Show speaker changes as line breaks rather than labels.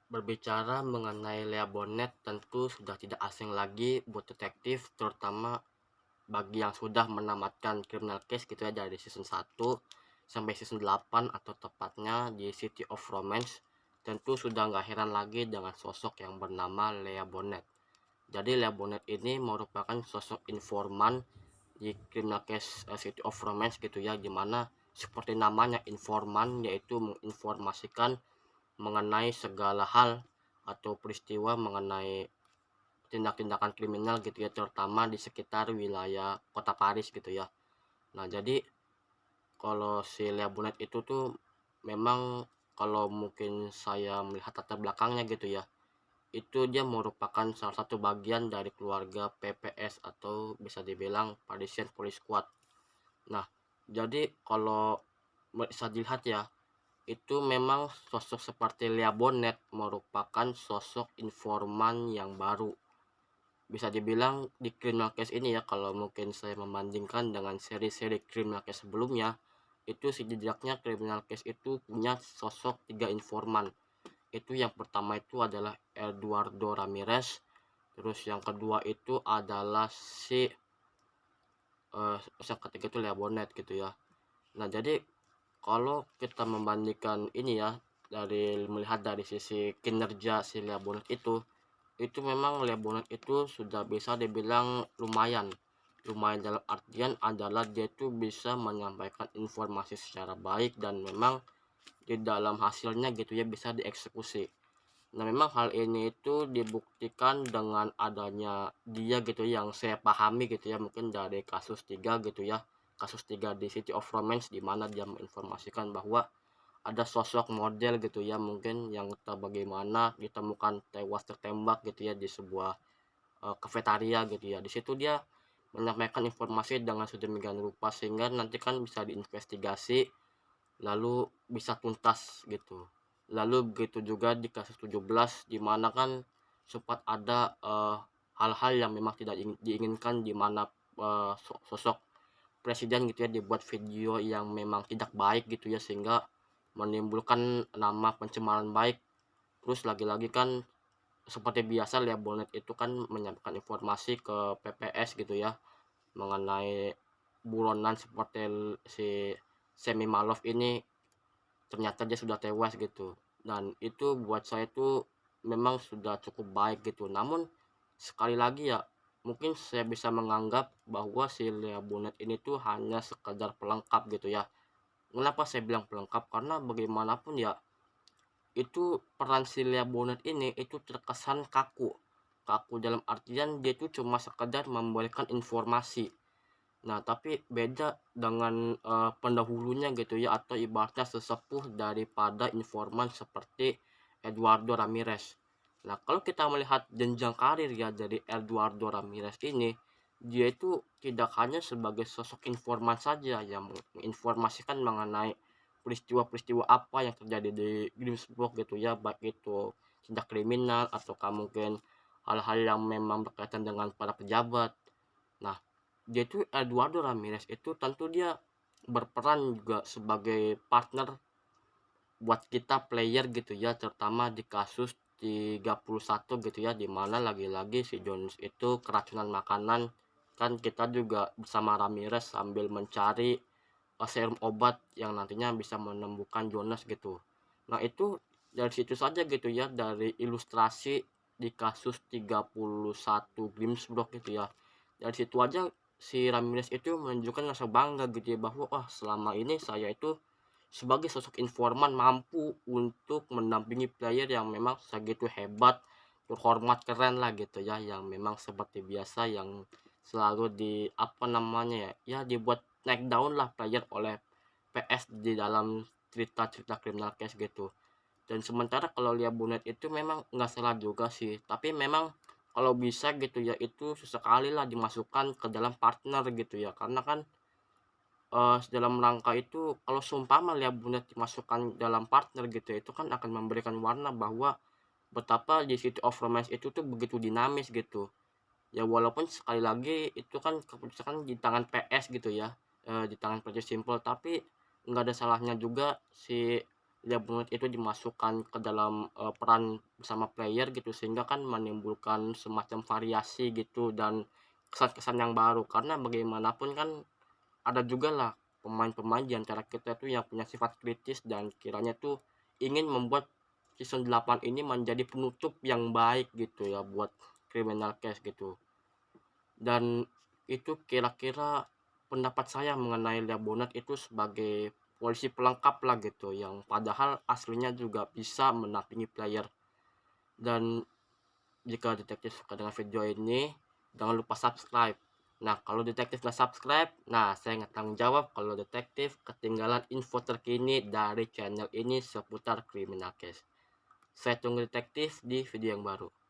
Berbicara mengenai Lea Bonet tentu sudah tidak asing lagi buat detektif, terutama bagi yang sudah menamatkan Criminal Case gitu ya dari season 1 sampai season 8 atau tepatnya di City of Romance. Tentu sudah nggak heran lagi dengan sosok yang bernama Lea Bonet. Jadi Lea Bonet ini merupakan sosok informan di Criminal Case City of Romance gitu ya, dimana seperti namanya informan, yaitu menginformasikan mengenai segala hal atau peristiwa mengenai tindak-tindakan kriminal gitu ya, terutama di sekitar wilayah kota Paris gitu ya. Nah, jadi kalau si Lea Bonet itu tuh memang kalau mungkin saya melihat latar belakangnya gitu ya, itu dia merupakan salah satu bagian dari keluarga PPS atau bisa dibilang Parisian Police Squad. Nah, jadi kalau bisa dilihat ya, itu memang sosok seperti Lea Bonet merupakan sosok informan yang baru. Bisa dibilang di Criminal Case ini ya, kalau mungkin saya membandingkan dengan seri-seri Criminal Case sebelumnya, itu setidaknya Criminal Case itu punya sosok 3 informan. Itu yang pertama itu adalah Eduardo Ramirez, terus yang kedua itu adalah si yang ketiga itu Lea Bonet gitu ya. Nah, jadi kalau kita membandingkan ini ya, dari melihat dari sisi kinerja si Lea Bonet itu memang Lea Bonet itu sudah bisa dibilang lumayan. Lumayan dalam artian adalah dia itu bisa menyampaikan informasi secara baik dan memang di dalam hasilnya gitu ya bisa dieksekusi. Nah, memang hal ini itu dibuktikan dengan adanya dia gitu yang saya pahami gitu ya, mungkin dari kasus 3 gitu ya. Kasus 3 di City of Romance di mana dia menginformasikan bahwa ada sosok model gitu ya, mungkin yang entah bagaimana ditemukan tewas tertembak gitu ya di sebuah kafetaria gitu ya. Di situ dia menyampaikan informasi dengan sedemikian rupa sehingga nanti kan bisa diinvestigasi lalu bisa tuntas gitu. Lalu begitu juga di kasus 17 di mana kan sempat ada hal-hal yang memang tidak diinginkan di mana sosok presiden gitu ya dibuat video yang memang tidak baik gitu ya sehingga menimbulkan nama pencemaran baik. Terus lagi-lagi kan seperti biasa Lea Bonet itu kan menyampaikan informasi ke PPS gitu ya mengenai buronan seperti si Semi Malov ini ternyata dia sudah tewas gitu. Dan itu buat saya tuh memang sudah cukup baik gitu. Namun sekali lagi ya, mungkin saya bisa menganggap bahwa si Lea Bonet ini tuh hanya sekedar pelengkap gitu ya. Kenapa saya bilang pelengkap? Karena bagaimanapun ya, itu peran si Lea Bonet ini itu terkesan kaku. Kaku dalam artian dia itu cuma sekedar memberikan informasi. Nah, tapi beda dengan pendahulunya gitu ya atau ibaratnya sesepuh daripada informan seperti Eduardo Ramirez. Nah, kalau kita melihat jenjang karir ya dari Eduardo Ramirez ini, dia itu tidak hanya sebagai sosok informan saja yang menginformasikan mengenai peristiwa-peristiwa apa yang terjadi di Greensburg gitu ya, baik itu tindak kriminal ataukah mungkin hal-hal yang memang berkaitan dengan para pejabat. Nah, dia itu Eduardo Ramirez itu tentu dia berperan juga sebagai partner buat kita player gitu ya, terutama di kasus 31 gitu ya, dimana lagi-lagi si Jones itu keracunan makanan. Kan kita juga bersama Ramirez sambil mencari serum obat yang nantinya bisa menemukan Jonas gitu. Nah, itu dari situ saja gitu ya, dari ilustrasi di kasus 31 Grimsbrook gitu ya. Dari situ aja si Ramirez itu menunjukkan rasa bangga gitu ya, bahwa wah selama ini saya itu sebagai sosok informan mampu untuk mendampingi player yang memang segitu hebat, terhormat, keren lah gitu ya, yang memang seperti biasa yang selalu di apa namanya ya, ya dibuat naik daun lah player oleh PS di dalam cerita-cerita criminal case gitu. Dan sementara kalau Lia Bonet itu memang nggak salah juga sih, tapi memang kalau bisa gitu ya itu sesekali lah dimasukkan ke dalam partner gitu ya, karena kan dalam rangka itu kalau seumpama Lia Bonet dimasukkan dalam partner gitu ya, itu kan akan memberikan warna bahwa betapa di City of Romance itu tuh begitu dinamis gitu. Ya walaupun sekali lagi itu kan keputusan di tangan PS gitu ya, di tangan Project Simple, tapi nggak ada salahnya juga si Lia Bonnet itu dimasukkan ke dalam, peran bersama player gitu, sehingga kan menimbulkan semacam variasi gitu dan kesan-kesan yang baru. Karena bagaimanapun kan ada juga lah pemain-pemain di antara kita tuh yang punya sifat kritis dan kiranya tuh ingin membuat season 8 ini menjadi penutup yang baik gitu ya buat Criminal Case gitu. Dan itu kira-kira pendapat saya mengenai Lia Bonnet itu sebagai polisi pelengkap lah gitu, yang padahal aslinya juga bisa menampingi player. Dan jika detektif suka dengan video ini, jangan lupa subscribe. Nah, kalau detektif nggak subscribe, nah saya nggak tanggung jawab kalau detektif ketinggalan info terkini dari channel ini seputar criminal case. Saya tunggu detektif di video yang baru.